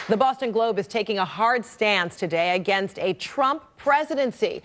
The Boston Globe is taking a hard stance today against a Trump presidency,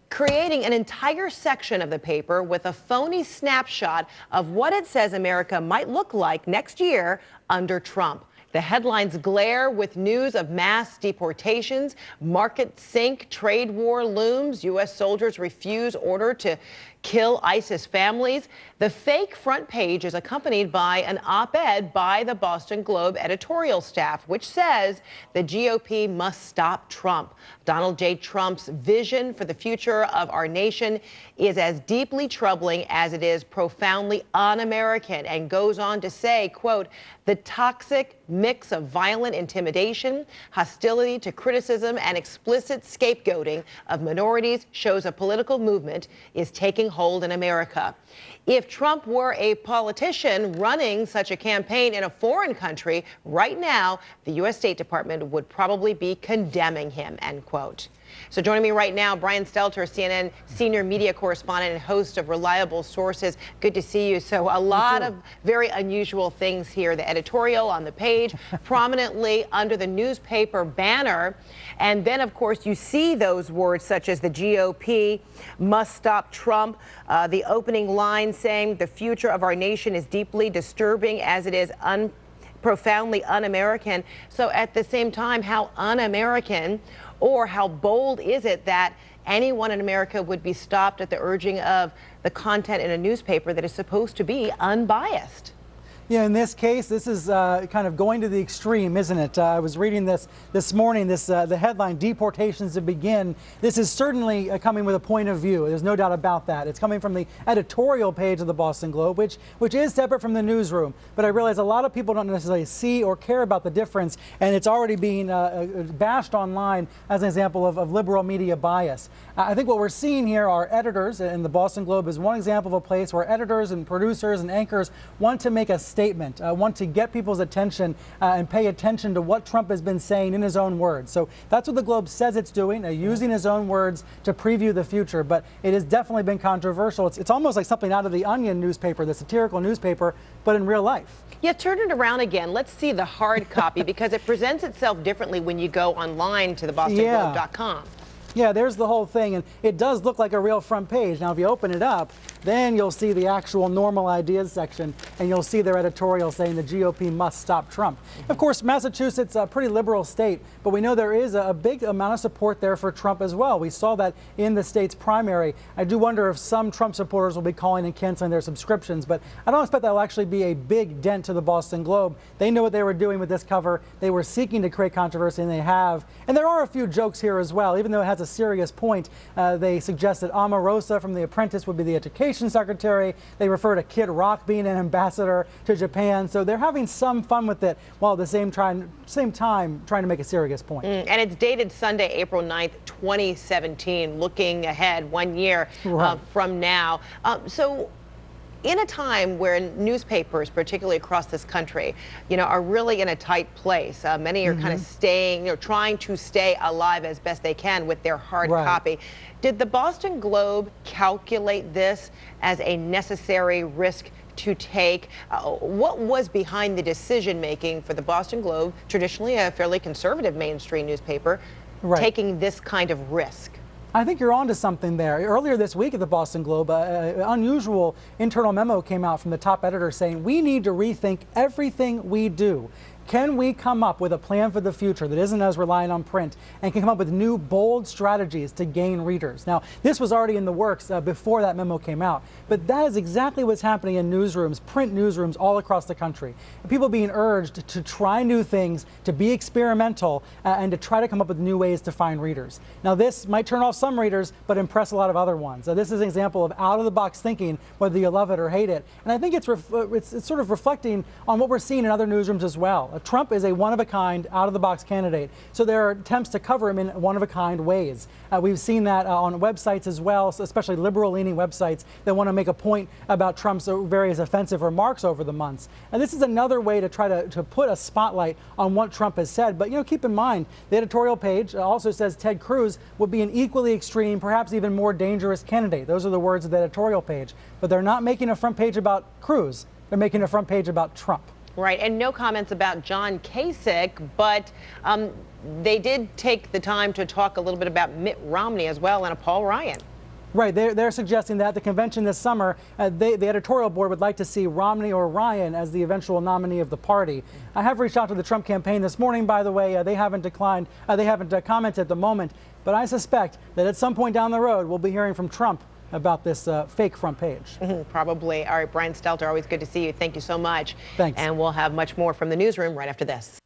creating an entire section of the paper with a phony snapshot of what it says America might look like next year under Trump. The headlines glare with news of mass deportations, market sink, trade war looms, U.S. soldiers refuse order to kill ISIS families. The fake front page is accompanied by an op-ed by the Boston Globe editorial staff, which says the GOP must stop Trump. Donald J. Trump's vision for the future of our nation is as deeply troubling as it is profoundly un-American, and goes on to say, quote, the toxic mix of violent intimidation, hostility to criticism, and explicit scapegoating of minorities shows a political movement is taking hold in America. If Trump were a politician running such a campaign in a foreign country right now, the U.S. State Department would probably be condemning him, end quote. So joining me right now, Brian Stelter, CNN senior media correspondent and host of Reliable Sources. Good to see you. So a lot of very unusual things here. The editorial on the page, prominently under the newspaper banner. And then, of course, you see those words such as the GOP must stop Trump. The opening line saying the future of our nation is deeply disturbing as it is profoundly un-American. So at the same time, how un-American or how bold is it that anyone in America would be stopped at the urging of the content in a newspaper that is supposed to be unbiased? Yeah, in this case, this is kind of going to the extreme, isn't it? I was reading this morning, the headline, Deportations to Begin. This is certainly coming with a point of view. There's no doubt about that. It's coming from the editorial page of the Boston Globe, which is separate from the newsroom. But I realize a lot of people don't necessarily see or care about the difference, and it's already being bashed online as an example of liberal media bias. I think what we're seeing here are editors, and the Boston Globe is one example of a place where editors and producers and anchors want to make a statement, want to get people's attention and pay attention to what Trump has been saying in his own words. So that's what the Globe says it's doing, using his own words to preview the future. But it has definitely been controversial. It's almost like something out of the Onion newspaper, the satirical newspaper, but in real life. Yeah, turn it around again. Let's see the hard copy because it presents itself differently when you go online to the bostonglobe.com. Yeah, there's the whole thing, and it does look like a real front page. Now, if you open it up, then you'll see the actual normal ideas section, and you'll see their editorial saying the GOP must stop Trump. Of course, Massachusetts, a pretty liberal state, but we know there is a big amount of support there for Trump as well. We saw that in the state's primary. I do wonder if some Trump supporters will be calling and canceling their subscriptions, but I don't expect that will actually be a big dent to the Boston Globe. They knew what they were doing with this cover. They were seeking to create controversy, and they have. And there are a few jokes here as well, even though it has a serious point. They suggest that Omarosa from The Apprentice would be the education secretary. They refer to Kid Rock being an ambassador to Japan. So they're having some fun with it while at the same time trying to make a serious point. And it's dated Sunday, April 9th, 2017, looking ahead 1 year from now. So in a time where newspapers, particularly across this country, are really in a tight place, many are kind of staying, trying to stay alive as best they can with their hard copy. Did the Boston Globe calculate this as a necessary risk to take? What was behind the decision making for the Boston Globe, traditionally a fairly conservative mainstream newspaper, taking this kind of risk? I think you're onto something there. Earlier this week at the Boston Globe, an unusual internal memo came out from the top editor saying we need to rethink everything we do. Can we come up with a plan for the future that isn't as reliant on print and can come up with new, bold strategies to gain readers? Now, this was already in the works before that memo came out, but that is exactly what's happening in newsrooms, print newsrooms all across the country. People being urged to try new things, to be experimental, and to try to come up with new ways to find readers. Now, this might turn off some readers, but impress a lot of other ones. This is an example of out-of-the-box thinking, whether you love it or hate it. And I think it's sort of reflecting on what we're seeing in other newsrooms as well. Trump is a one-of-a-kind, out-of-the-box candidate, so there are attempts to cover him in one-of-a-kind ways. We've seen that on websites as well, especially liberal-leaning websites that want to make a point about Trump's various offensive remarks over the months. And this is another way to try to put a spotlight on what Trump has said. But, keep in mind, the editorial page also says Ted Cruz would be an equally extreme, perhaps even more dangerous candidate. Those are the words of the editorial page. But they're not making a front page about Cruz. They're making a front page about Trump. Right, and no comments about John Kasich, but they did take the time to talk a little bit about Mitt Romney as well and a Paul Ryan. Right, they're suggesting that the convention this summer, the editorial board would like to see Romney or Ryan as the eventual nominee of the party. I have reached out to the Trump campaign this morning, by the way. They haven't commented at the moment, but I suspect that at some point down the road, we'll be hearing from Trump about this fake front page. Probably. All right, Brian Stelter, always good to see you. Thank you so much. Thanks. And we'll have much more from the newsroom right after this.